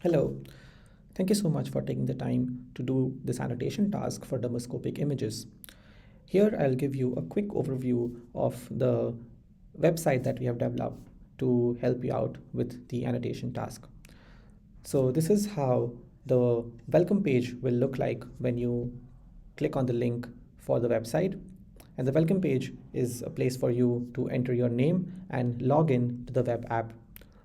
Hello, thank you so much for taking the time to do this annotation task for dermoscopic images. Here I'll give you a quick overview of the website that we have developed to help you out with the annotation task. So this is how the welcome page will look like when you click on the link for the website. And the welcome page is a place for you to enter your name and log in to the web app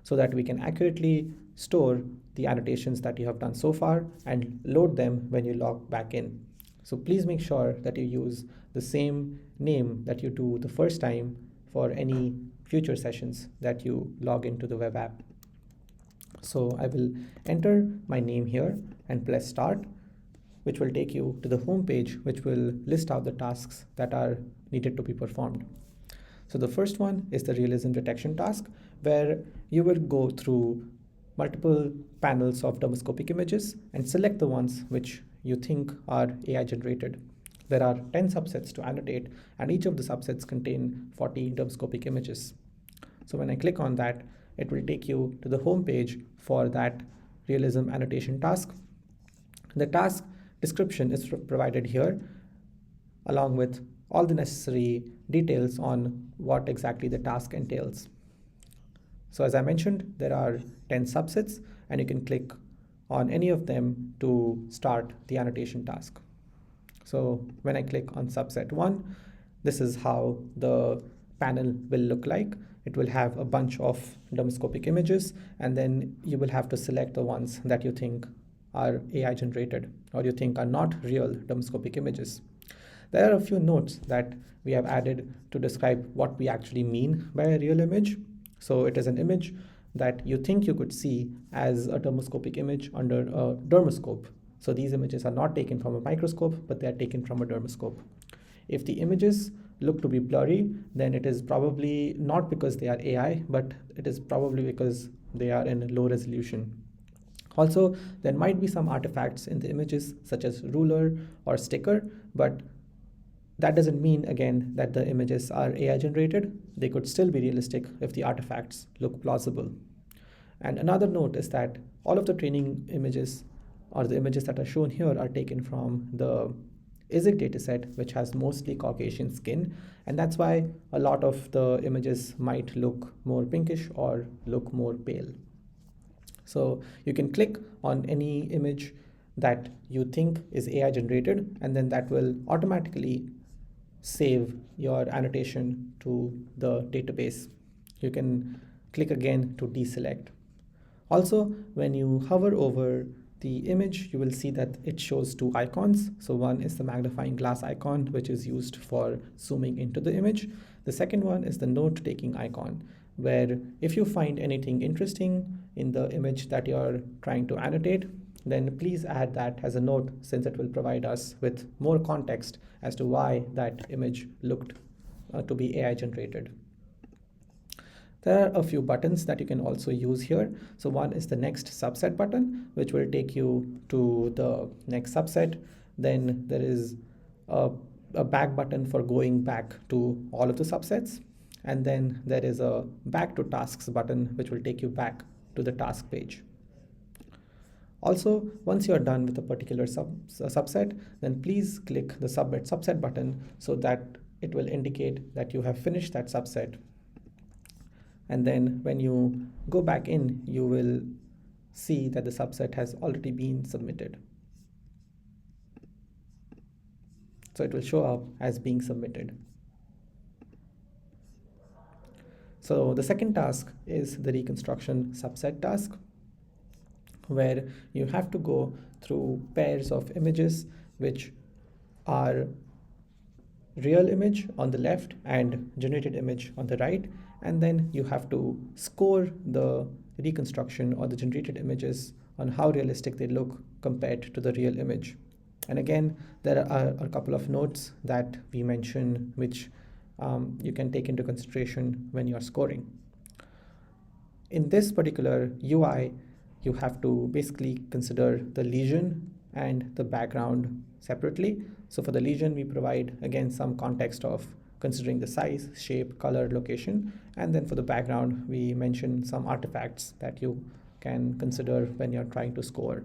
so that we can accurately store the annotations that you have done so far and load them when you log back in. So please make sure that you use the same name that you do the first time for any future sessions that you log into the web app. So I will enter my name here and press start, which will take you to the home page, which will list out the tasks that are needed to be performed. So the first one is the realism detection task, where you will go through multiple panels of dermoscopic images and select the ones which you think are AI generated. There are 10 subsets to annotate, and each of the subsets contain 40 dermoscopic images. So when I click on that, it will take you to the home page for that realism annotation task. The task description is provided here along with all the necessary details on what exactly the task entails. So as I mentioned, there are 10 subsets and you can click on any of them to start the annotation task. So when I click on subset 1, this is how the panel will look like. It will have a bunch of dermoscopic images, and then you will have to select the ones that you think are AI generated or you think are not real dermoscopic images. There are a few notes that we have added to describe what we actually mean by a real image. So it is an image that you think you could see as a dermoscopic image under a dermoscope. So these images are not taken from a microscope, but they are taken from a dermoscope. If the images look to be blurry, then it is probably not because they are AI, but it is probably because they are in low resolution. Also, there might be some artifacts in the images such as ruler or sticker, but that doesn't mean, again, that the images are AI generated. They could still be realistic if the artifacts look plausible. And another note is that all of the training images or the images that are shown here are taken from the ISIC dataset, which has mostly Caucasian skin. And that's why a lot of the images might look more pinkish or look more pale. So you can click on any image that you think is AI generated, and then that will automatically save your annotation to the database. You can click again to deselect. Also, when you hover over the image, you will see that it shows two icons. So one is the magnifying glass icon, which is used for zooming into the image. The second one is the note-taking icon, where if you find anything interesting in the image that you're trying to annotate, then please add that as a note, since it will provide us with more context as to why that image looked to be AI generated. There are a few buttons that you can also use here. So one is the next subset button, which will take you to the next subset. Then there is a back button for going back to all of the subsets. And then there is a back to tasks button, which will take you back to the task page. Also, once you're done with a particular subset, then please click the submit subset button so that it will indicate that you have finished that subset. And then when you go back in, you will see that the subset has already been submitted. So it will show up as being submitted. So the second task is the reconstruction subset task, where you have to go through pairs of images which are real image on the left and generated image on the right, and then you have to score the reconstruction or the generated images on how realistic they look compared to the real image. And again, there are a couple of notes that we mention which you can take into consideration when you're scoring. In this particular UI, you have to basically consider the lesion and the background separately. So for the lesion, we provide, again, some context of considering the size, shape, color, location. And then for the background, we mention some artifacts that you can consider when you're trying to score.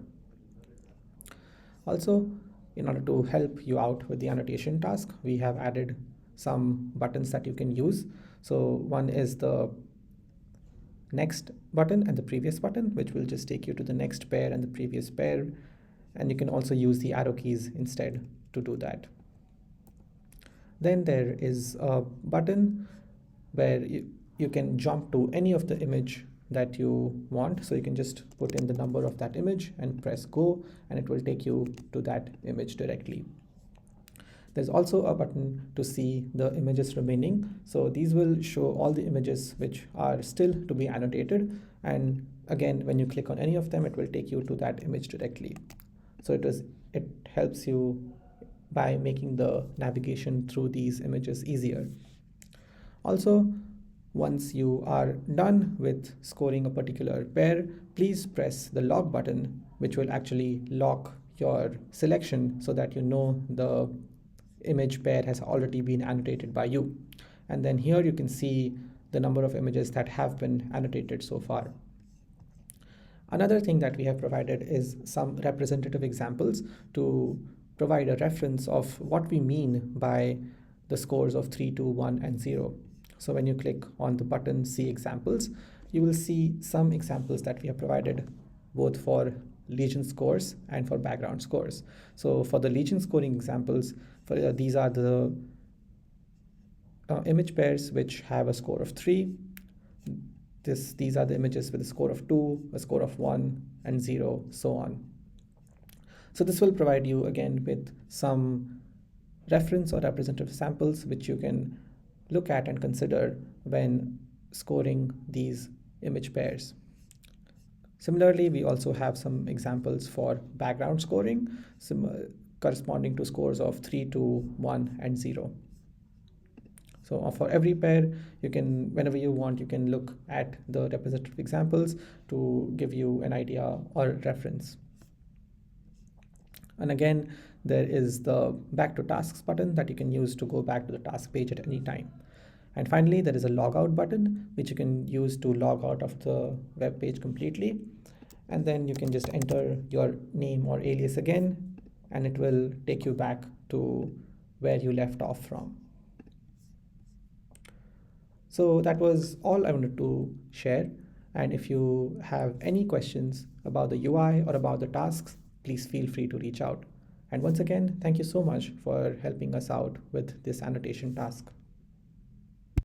Also, in order to help you out with the annotation task, we have added some buttons that you can use. So one is the next button and the previous button, which will just take you to the next pair and the previous pair. And you can also use the arrow keys instead to do that. Then there is a button where you can jump to any of the image that you want. So you can just put in the number of that image and press go, and it will take you to that image directly. There's also a button to see the images remaining. So these will show all the images which are still to be annotated. And again, when you click on any of them, it will take you to that image directly. So it helps you by making the navigation through these images easier. Also, once you are done with scoring a particular pair, please press the lock button, which will actually lock your selection so that you know the image pair has already been annotated by you. And then here you can see the number of images that have been annotated so far. Another thing that we have provided is some representative examples to provide a reference of what we mean by the scores of 3, 2, 1, and 0. So when you click on the button See Examples, you will see some examples that we have provided both for Legion scores and for background scores. So for the Legion scoring examples, these are the image pairs which have a score of 3. These are the images with a score of 2, a score of 1, and 0, so on. So this will provide you again with some reference or representative samples which you can look at and consider when scoring these image pairs. Similarly, we also have some examples for background scoring, corresponding to scores of 3, 2, 1, and 0. So for every pair, you can, whenever you want, you can look at the representative examples to give you an idea or reference. And again, there is the Back to Tasks button that you can use to go back to the task page at any time. And finally, there is a logout button, which you can use to log out of the web page completely. And then you can just enter your name or alias again, and it will take you back to where you left off from. So that was all I wanted to share. And if you have any questions about the UI or about the tasks, please feel free to reach out. And once again, thank you so much for helping us out with this annotation task.